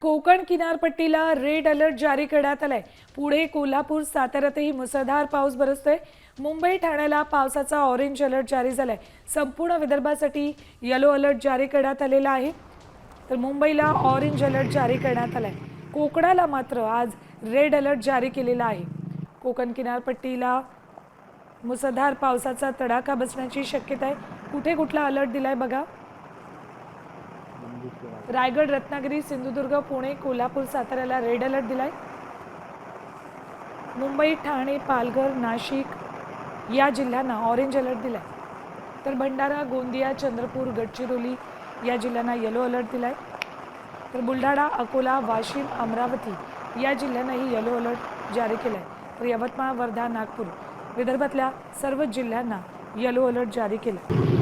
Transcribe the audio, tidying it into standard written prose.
कोकण किनारपट्टीला red alert जारी करण्यात आलाय। पुणे, कोल्हापूर, साताऱ्यातही मुसळधार पाऊस बरसतोय। मुंबई, ठाण्याला पावसाचा ऑरेंज अलर्ट जारी झालाय। संपूर्ण विदर्भासाठी येलो अलर्ट जारी करण्यात आलेला आहे। तर मुंबईला ऑरेंज अलर्ट जारी करण्यात आलाय। कोकणाला मात्र आज रेड अलर्ट जारी केलेला आहे। कोकण किनारपट्टीला मुसळधार पावसाचा तडाखा बसण्याची शक्यता आहे। कुठे कुठला अलर्ट दिलाय बघा। रायगड, रत्नागिरी, सिंधुदुर्ग, पुणे, कोल्हापूर, साताऱ्याला रेड अलर्ट दिलाय। मुंबई, ठाणे, पालघर, नाशिक या जिल्ह्यांना ऑरेंज अलर्ट दिलाय। तर भंडारा, गोंदिया, चंद्रपूर, गडचिरोली या जिल्ह्यांना येलो अलर्ट दिलाय। तर बुलढाणा, अकोला, वाशिम, अमरावती या जिल्ह्यांनाही येलो अलर्ट जारी केलाय। तर यवतमाळ, वर्धा, नागपूर विदर्भातल्या सर्व जिल्ह्यांना येलो अलर्ट जारी केलाय।